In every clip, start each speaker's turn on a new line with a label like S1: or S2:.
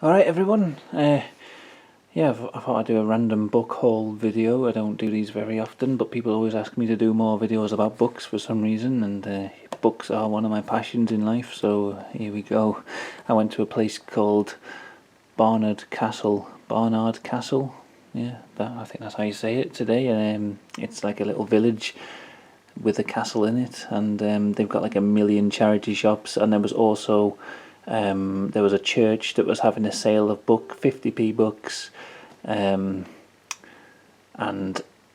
S1: Alright everyone, I thought I'd do a random book haul video. I don't do these very often, but people always ask me to do more videos about books for some reason, and books are one of my passions in life, so here we go. I went to a place called Barnard Castle. Barnard Castle? Yeah, I think that's how you say it today. It's like a little village with a castle in it, and they've got like a million charity shops, and there was also there was a church that was having a sale of 50p books, and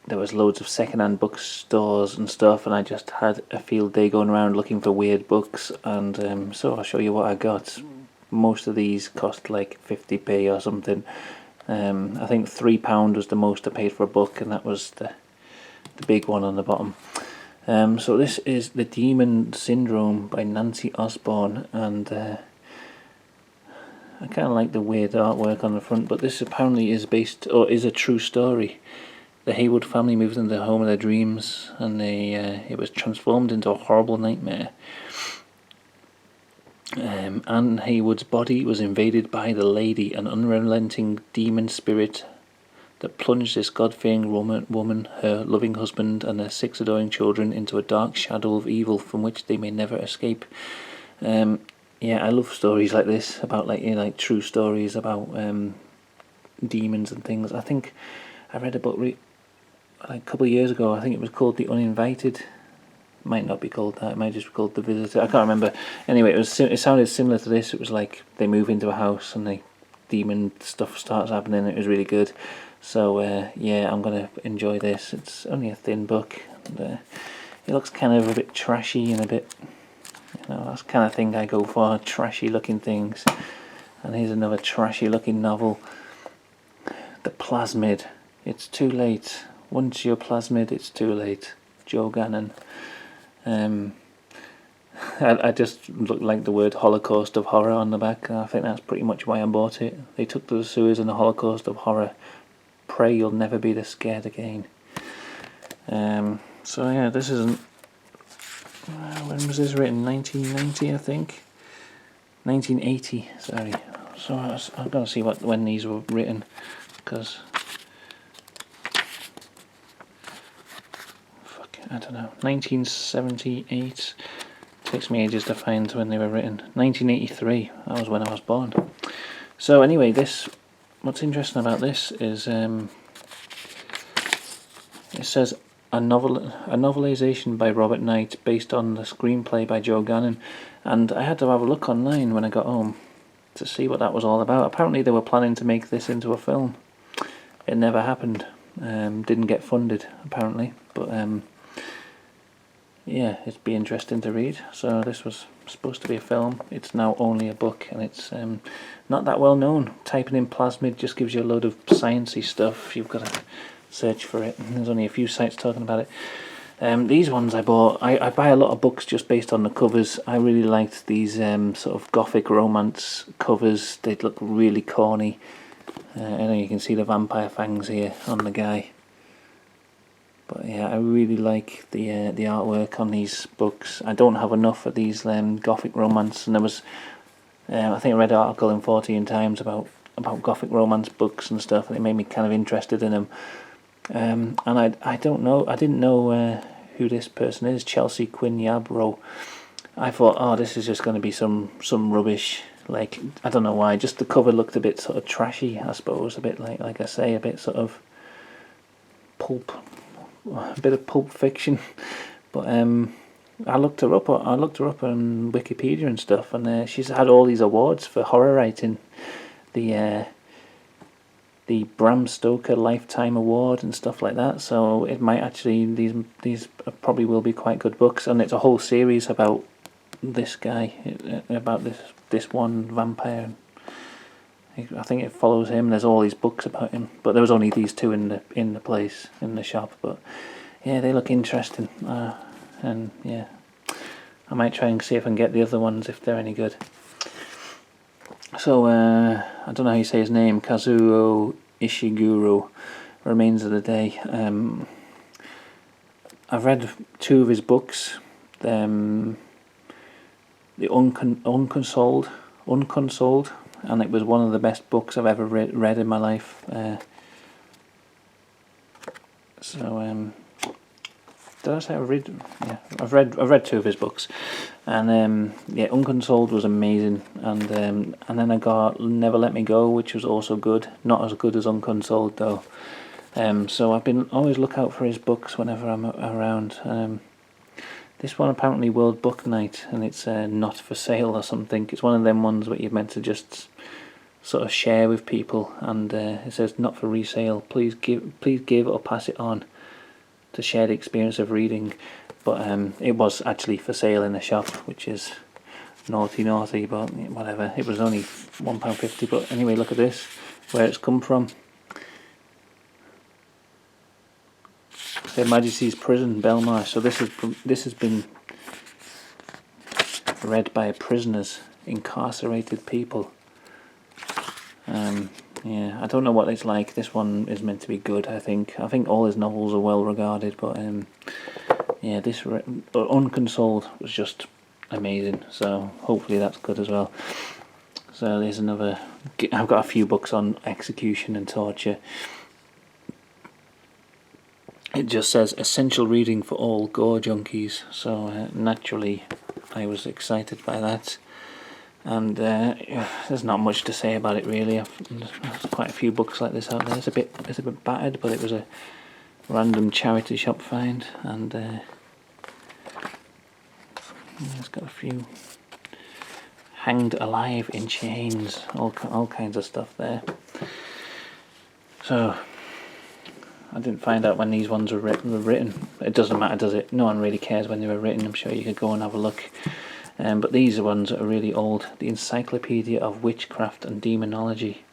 S1: there was loads of second-hand bookstores and stuff, and I just had a field day going around looking for weird books, and so I'll show you what I got. Most of these cost like 50p or something. I think £3 was the most I paid for a book, and that was the big one on the bottom. So this is The Demon Syndrome by Nancy Osborne, and I kind of like the weird artwork on the front, but this apparently is is a true story. The Haywood family moved into the home of their dreams, and it was transformed into a horrible nightmare. Anne Haywood's body was invaded by the Lady, an unrelenting demon spirit that plunged this God-fearing woman, her loving husband, and their 6 adoring children into a dark shadow of evil from which they may never escape. Yeah, I love stories like this about like true stories about demons and things. I think I read a book like a couple of years ago. I think it was called The Uninvited. It might not be called that. It might just be called The Visitor. I can't remember. Anyway, it sounded similar to this. It was like they move into a house and demon stuff starts happening. It was really good. So yeah, I'm gonna enjoy this. It's only a thin book, and it looks kind of a bit trashy and a bit. That's the kind of thing I go for, trashy looking things. And here's another trashy looking novel. The Plasmid. It's too late. Once you're plasmid, it's too late. Joe Gannon. I just looked like the word Holocaust of Horror on the back. I think that's pretty much why I bought it. They took to the sewers in the Holocaust of Horror. Pray you'll never be this scared again. So yeah, this isn't. When was this written? 1990, I think. 1980. Sorry. So I'm gonna see when these were written, because I don't know. 1978. Takes me ages to find when they were written. 1983. That was when I was born. So anyway, what's interesting about this is it says a novelization by Robert Knight based on the screenplay by Joe Gannon, and I had to have a look online when I got home to see what that was all about. Apparently they were planning to make this into a film. It never happened. Didn't get funded apparently, but yeah, it'd be interesting to read. So this was supposed to be a film. It's now only a book, and it's not that well known. Typing in plasmid just gives you a load of sciencey stuff. You've got to search for it. There's only a few sites talking about it. These ones I bought. I buy a lot of books just based on the covers. I really liked these sort of gothic romance covers. They look really corny. I know you can see the vampire fangs here on the guy. But yeah, I really like the artwork on these books. I don't have enough of these gothic romance, and there was I think I read an article in 14 Times about gothic romance books and stuff, and it made me kind of interested in them. And I didn't know who this person is, Chelsea Quinn Yarbrough. I thought, oh, this is just going to be some rubbish. Like, I don't know why, just the cover looked a bit sort of trashy, I suppose, a bit like I say, a bit sort of pulp, a bit of Pulp Fiction. But I looked her up on Wikipedia and stuff, and she's had all these awards for horror writing. The Bram Stoker Lifetime Award and stuff like that. So it might actually, these probably will be quite good books, and it's a whole series about this guy, about this one vampire. I think it follows him. There's all these books about him, but there was only these two in the shop. But yeah, they look interesting, and yeah, I might try and see if I can get the other ones if they're any good. So I don't know how you say his name, Kazuo Ishiguro, Remains of the Day. I've read 2 of his books, the Unconsoled, and it was one of the best books I've ever read in my life. Did I say I've read? Yeah, I've read 2 of his books, and yeah, Unconsoled was amazing, and then I got Never Let Me Go, which was also good. Not as good as Unconsoled though. So I've been always look out for his books whenever I'm around. This one apparently World Book Night, and it's not for sale or something. It's one of them ones where you're meant to just sort of share with people, and it says not for resale. Please give or pass it on to share the experience of reading. But it was actually for sale in the shop, which is naughty, but whatever. It was only £1.50, but anyway, look at this, where it's come from. Her Majesty's Prison, Belmarsh. So this has been read by prisoners, incarcerated people. Yeah, I don't know what it's like. This one is meant to be good. I think all his novels are well regarded, but yeah, this Unconsoled was just amazing. So hopefully that's good as well. So there's another. I've got a few books on execution and torture. It just says essential reading for all gore junkies. So naturally, I was excited by that. And there's not much to say about it really. There's quite a few books like this out there. It's a bit battered, but it was a random charity shop find, and it's got a few hanged alive in chains, all kinds of stuff there. So I didn't find out when these ones were written. It doesn't matter, does it? No one really cares when they were written. I'm sure you could go and have a look. But these are ones that are really old. The Encyclopedia of Witchcraft and Demonology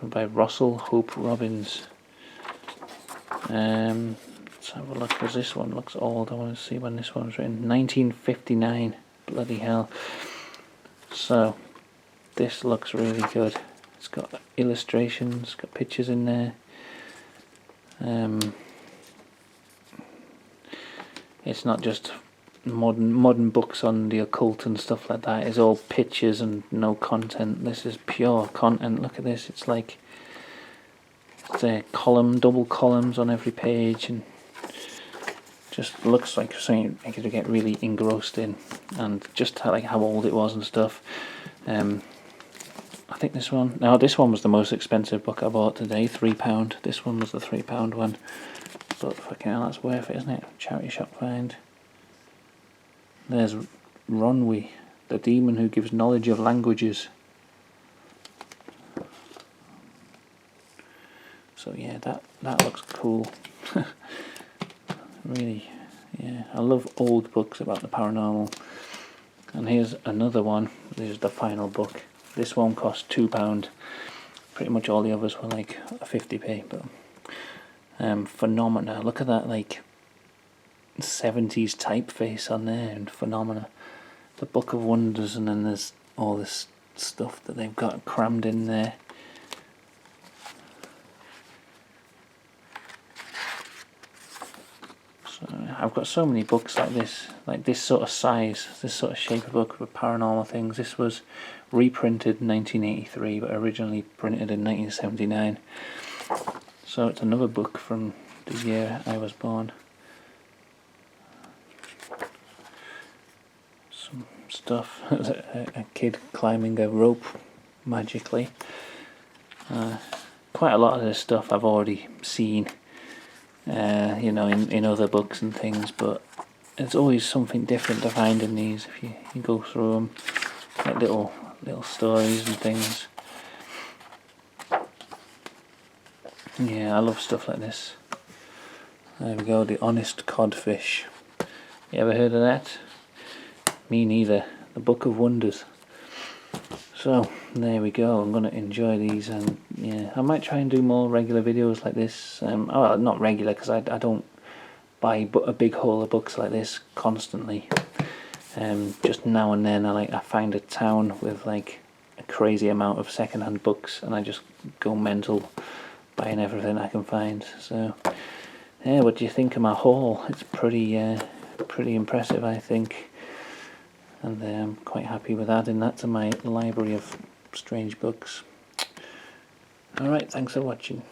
S1: by Russell Hope Robbins. Let's have a look, because this one looks old. I want to see when this one was written. 1959. Bloody hell. So this looks really good. It's got illustrations, got pictures in there. It's not just modern books on the occult and stuff like that. It's all pictures and no content. This is pure content. Look at this. It's like it's a double columns on every page, and just looks like something I could get really engrossed in, and just how old it was and stuff. I think this one was the most expensive book I bought today, £3. This one was the £3 one, but fucking hell, that's worth it, isn't it? Charity shop find. There's Ronwi, the demon who gives knowledge of languages. So yeah, that looks cool. Really, yeah, I love old books about the paranormal. And here's another one. This is the final book. This one cost £2. Pretty much all the others were like 50p. But Phenomena. Look at that, like 70s typeface on there, and Phenomena. The Book of Wonders, and then there's all this stuff that they've got crammed in there. So I've got so many books like this sort of size, this sort of shape of book with paranormal things. This was reprinted in 1983, but originally printed in 1979. So it's another book from the year I was born. Some stuff. A kid climbing a rope magically. Quite a lot of this stuff I've already seen, you know, in other books and things, but there's always something different to find in these if you go through them, like little stories and things. Yeah, I love stuff like this. There we go, The Honest Codfish. You ever heard of that? Me neither. The Book of Wonders. So there we go. I'm going to enjoy these, and yeah, I might try and do more regular videos like this. Well, not regular, because I don't buy a big haul of books like this constantly. Just now and then I find a town with like a crazy amount of secondhand books, and I just go mental buying everything I can find. So yeah, what do you think of my haul? It's pretty impressive, I think. and I'm quite happy with adding that to my library of strange books. Alright, thanks for watching.